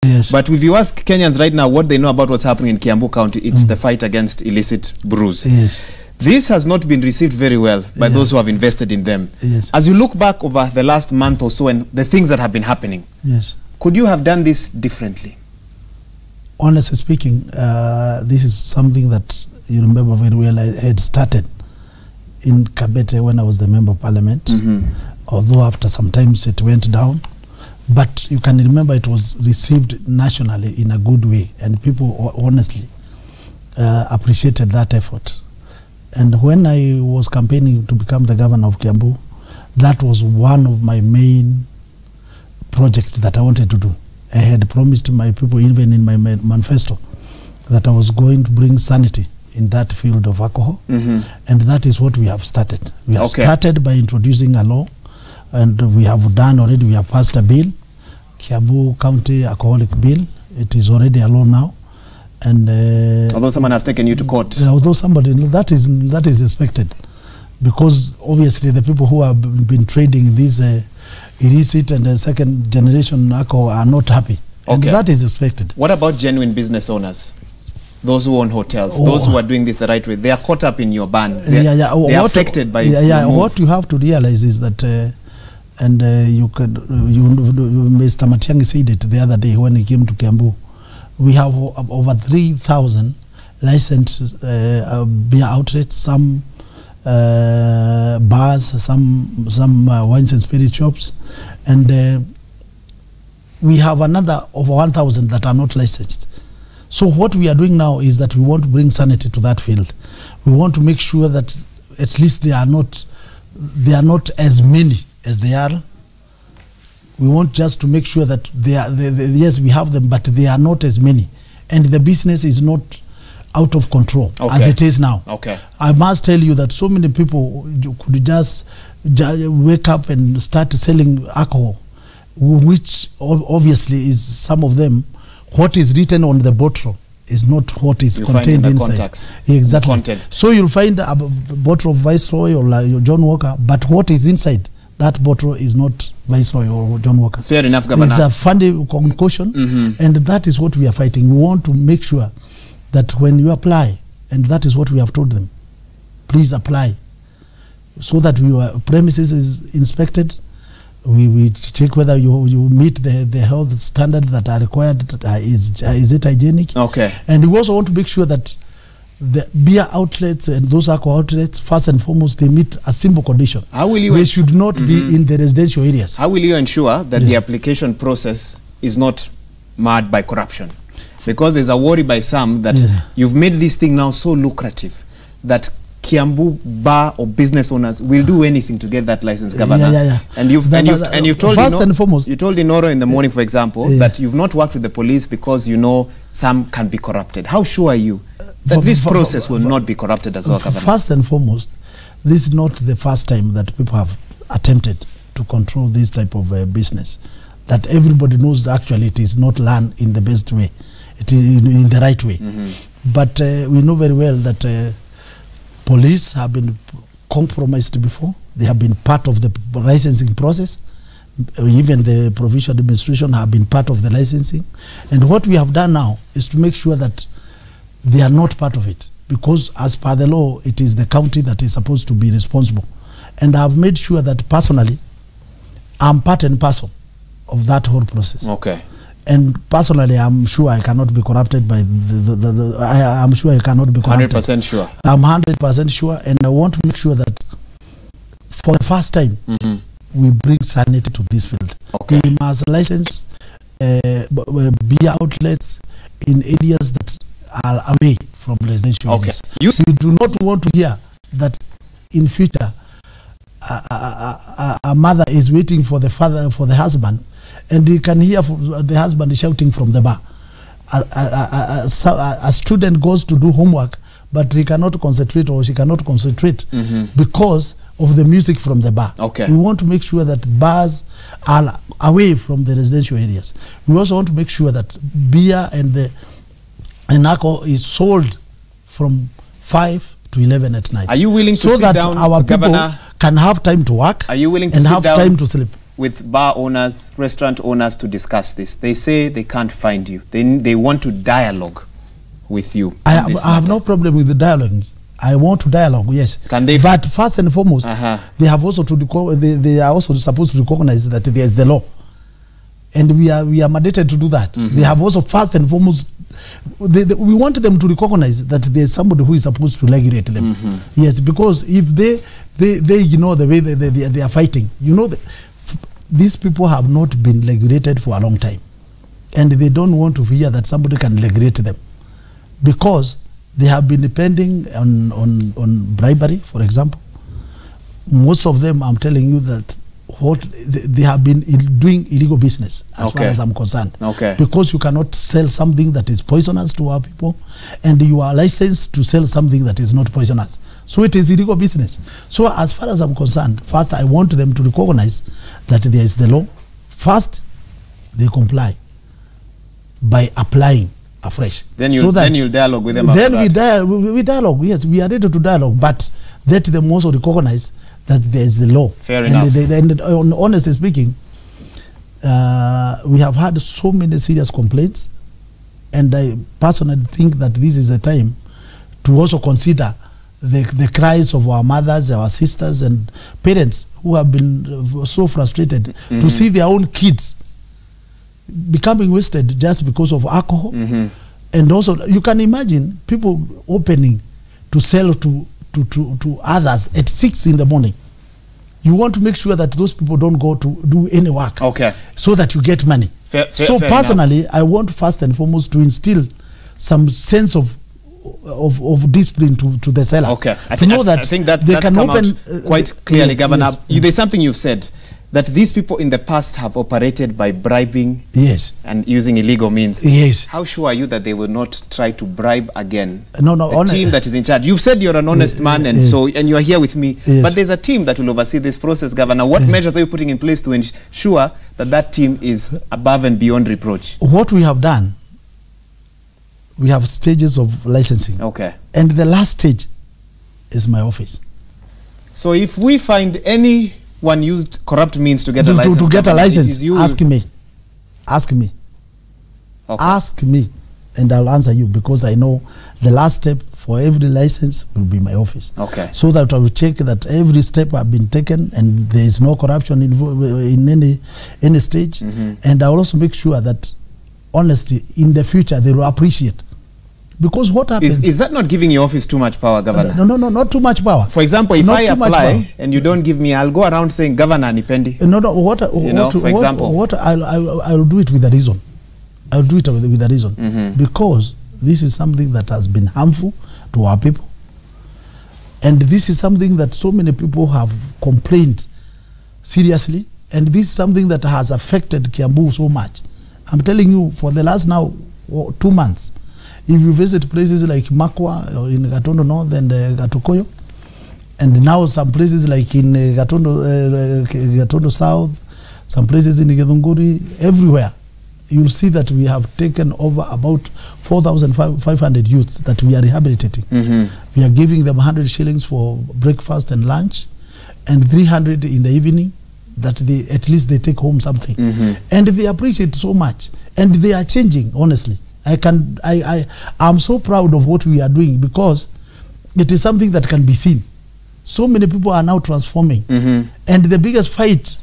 Yes. But if you ask Kenyans right now what they know about what's happening in Kiambu County, it's the fight against illicit brews. Yes. This has not been received very well by those who have invested in them. Yes. As you look back over the last month or so and the things that have been happening, yes, could you have done this differently? Honestly speaking, this is something that you remember very well. I had started in Kabete when I was the member of parliament, although after some times it went down. But you can remember it was received nationally in a good way, and people honestly appreciated that effort. And when I was campaigning to become the governor of Kiambu, that was one of my main projects that I wanted to do. I had promised my people, even in my manifesto, that I was going to bring sanity in that field of alcohol. And that is what we have started. We have started by introducing a law, and we have done already, we have passed a bill, Kiambu County Alcoholic Bill. It is already a law now. And although someone has taken you to court. Although somebody, that is expected, because obviously the people who have been trading these illicit and second generation alcohol are not happy. And that is expected. What about genuine business owners? Those who own hotels, those who are doing this the right way, they are caught up in your ban. They are affected by what you have to realize is that Mr. Matiang'i said it the other day when he came to Kiambu. We have over 3,000 licensed beer outlets, some bars, some wines and spirit shops, and we have another over 1,000 that are not licensed. So what we are doing now is that we want to bring sanity to that field. We want to make sure that at least they are not as many as they are. We want just to make sure that yes, we have them, but they are not as many, and the business is not out of control as it is now. I must tell you that so many people could just wake up and start selling alcohol, which obviously is, some of them, what is written on the bottle is not what is contained inside. Exactly. So you'll find a bottle of Viceroy or John Walker, but what is inside that bottle is not Viceroy or John Walker. Fair enough, Governor. It's a funny concoction, and that is what we are fighting. We want to make sure that when you apply, and that is what we have told them, please apply, so that your premises is inspected. We check whether you meet the health standards that are required. Is it hygienic? And we also want to make sure that the beer outlets and those alcohol outlets, first and foremost, they meet a simple condition. How will you? They should not be in the residential areas. How will you ensure that the application process is not marred by corruption? Because there's a worry by some that you've made this thing now so lucrative that Kiambu bar or business owners will do anything to get that license, Governor. And you've told first and foremost, you told Inoro in the morning, for example, that you've not worked with the police because you know some can be corrupted. How sure are you that this process will not be corrupted as well, Governor? First and foremost, this is not the first time that people have attempted to control this type of business. That everybody knows that actually it is not run in the best way, it is in the right way. But we know very well that police have been compromised before. They have been part of the licensing process. Even the provincial administration have been part of the licensing. And what we have done now is to make sure that they are not part of it, because as per the law, it is the county that is supposed to be responsible. And I have made sure that personally, I'm part and parcel of that whole process. And personally, I'm sure I cannot be corrupted by I'm sure I cannot be corrupted. 100% sure. I'm 100% sure, and I want to make sure that for the first time, we bring sanity to this field. We must license beer outlets in areas that are away from residential areas. We do not want to hear that in future a mother is waiting for the father, for the husband, and you can hear the husband shouting from the bar. A student goes to do homework, but he cannot concentrate, or she cannot concentrate because of the music from the bar. We want to make sure that bars are away from the residential areas. We also want to make sure that beer and alcohol is sold from 5 to 11 at night. Are you willing to sit down, so that our people can have time to work? Are you willing to and have time to sleep? with bar owners, restaurant owners to discuss this. They say they can't find you. They want to dialogue with you. I have no problem with the dialogue. I want to dialogue, yes. Can they? But first and foremost, they have also to they are also supposed to recognize that there is the law, and we are mandated to do that. They have also first and foremost, we want them to recognize that there is somebody who is supposed to regulate them. Yes, because if they ignore the way they are fighting, you know, these people have not been regulated for a long time, and they don't want to hear that somebody can regulate them, because they have been depending on bribery, for example. Most of them, I'm telling you that they have been doing illegal business, as far as I'm concerned. Because you cannot sell something that is poisonous to our people, and you are licensed to sell something that is not poisonous. So it is illegal business. So as far as I'm concerned, first I want them to recognize that there is the law. First, they comply by applying afresh. Then you'll dialogue with them. Then we dialogue. Yes, we are ready to dialogue, but let them also recognize that there is the law. Fair enough. And honestly speaking, we have had so many serious complaints, and I personally think that this is a time to also consider the cries of our mothers, our sisters, and parents who have been so frustrated to see their own kids becoming wasted just because of alcohol. And also, you can imagine people opening to sell to others at 6 in the morning. You want to make sure that those people don't go to do any work, so that you get money. Fair personally enough. I want first and foremost to instill some sense of discipline to the sellers. I think that they can come open out quite clearly, Governor. There's something you've said, that these people in the past have operated by bribing and using illegal means. How sure are you that they will not try to bribe again the team that is in charge? You've said you're an honest man, and and you're here with me, but there's a team that will oversee this process, Governor. What measures are you putting in place to ensure that that team is above and beyond reproach? What we have done, we have stages of licensing. And the last stage is my office. So if we find anyone used corrupt means to get a license, ask me. Ask me, and I'll answer you, because I know the last step for every license will be my office. So that I will check that every step has been taken and there is no corruption in any stage. And I will also make sure that, honestly, in the future they will appreciate. Because what happens is that not giving your office too much power, Governor? No, not too much power. For example, if I apply and you don't give me, I'll go around saying, Governor Nipendi. For example, I'll do it with a reason. I'll do it with a reason. Because this is something that has been harmful to our people. And this is something that so many people have complained seriously. And this is something that has affected Kiambu so much. I'm telling you, for the last now 2 months, if you visit places like Makwa or in Gatondo North and Gatokoyo, and now some places like in Gatondo South, some places in Githunguri, everywhere, you'll see that we have taken over about 4,500 youths that we are rehabilitating. We are giving them 100 shillings for breakfast and lunch, and 300 in the evening, that at least they take home something. And they appreciate so much, and they are changing, honestly. I'm so proud of what we are doing, because it is something that can be seen. So many people are now transforming. And the biggest fight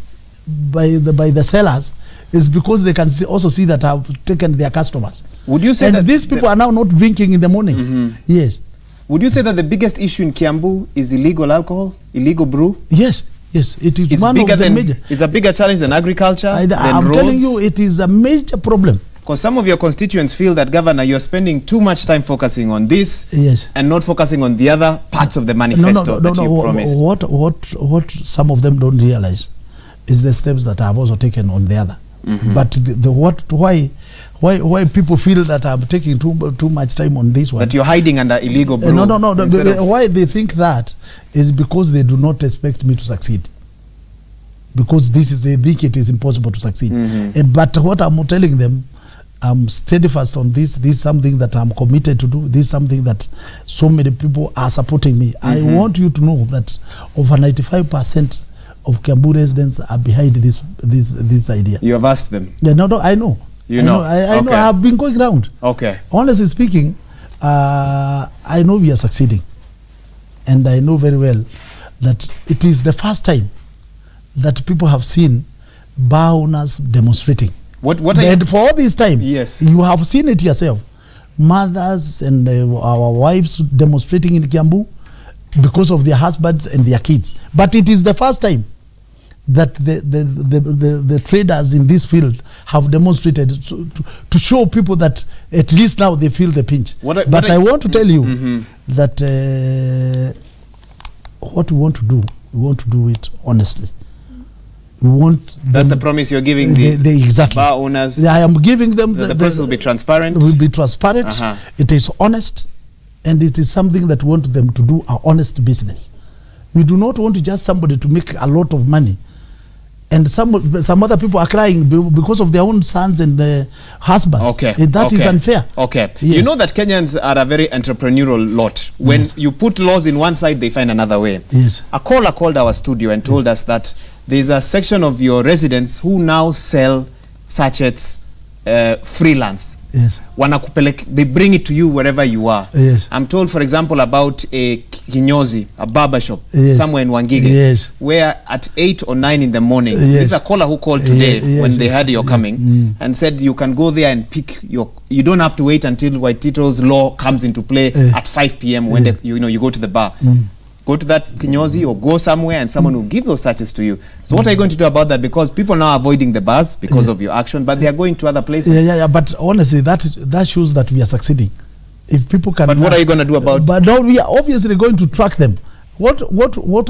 by the sellers is because they can also see that I've taken their customers. Would you say that these people are now not drinking in the morning? Yes. Would you say that the biggest issue in Kiambu is illegal alcohol, illegal brew? Yes. It is one of the major. It's a bigger challenge than agriculture, I'm telling you, it is a major problem. Because some of your constituents feel that, Governor, you're spending too much time focusing on this and not focusing on the other parts of the manifesto that you promised. What some of them don't realize is the steps that I've also taken on the other. But why people feel that I'm taking too much time on this one? That you're hiding under illegal brew. Why they think that is because they do not expect me to succeed. Because they think it is impossible to succeed. But what I'm telling them, I'm steadfast on this. This is something that I'm committed to do. This is something that so many people are supporting me. I want you to know that over 95% of Kiambu residents are behind this idea. You have asked them? Yeah, no, I know. You know? I know. I have been going around. Okay. Honestly speaking, I know we are succeeding. And I know very well that it is the first time that people have seen bar owners demonstrating. And for all this time, yes, you have seen it yourself. Mothers and our wives demonstrating in Kiambu because of their husbands and their kids. But it is the first time that the traders in this field have demonstrated to show people that at least now they feel the pinch. But I want to tell you that what we want to do it honestly. We want that's the promise you're giving exactly. bar owners. I am giving them the process will be transparent. Will be transparent. It is honest, and it is something that we want them to do a honest business. We do not want to just somebody to make a lot of money, and some other people are crying because of their own sons and husbands. Okay, that is unfair. Okay, yes. You know that Kenyans are a very entrepreneurial lot. When you put laws in one side, they find another way. Yes. A caller called our studio and told us that there's a section of your residents who now sell sachets freelance. Yes. They bring it to you wherever you are. Yes. I'm told, for example, about a kinyozi, a barber shop, somewhere in Wangige, yes, where at 8 or 9 in the morning, there's a caller who called today when they heard you're coming and said you can go there and pick you don't have to wait until Waititu's law comes into play at 5 p.m. when you go to the bar. Go to that kinyozi or go somewhere and someone will give those sachets to you. So what are you going to do about that? Because people now are avoiding the bars because of your action, but they are going to other places. Yeah. But honestly, that shows that we are succeeding. If people can. But what are you going to do about? But now we are obviously going to track them. What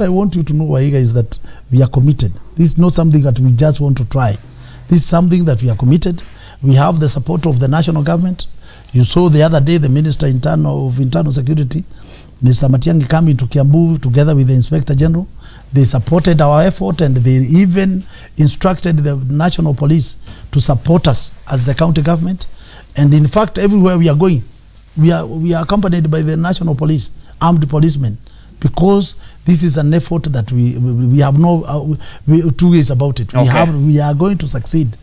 I want you to know, Waiga, is that we are committed. This is not something that we just want to try. This is something that we are committed. We have the support of the national government. You saw the other day the Minister of Internal Security, Mr. Matiang'i, coming to Kiambu together with the Inspector General. They supported our effort, and they even instructed the National Police to support us as the county government. And in fact, everywhere we are going, we are accompanied by the National Police, armed policemen, because this is an effort that we have no two ways about it. We are going to succeed.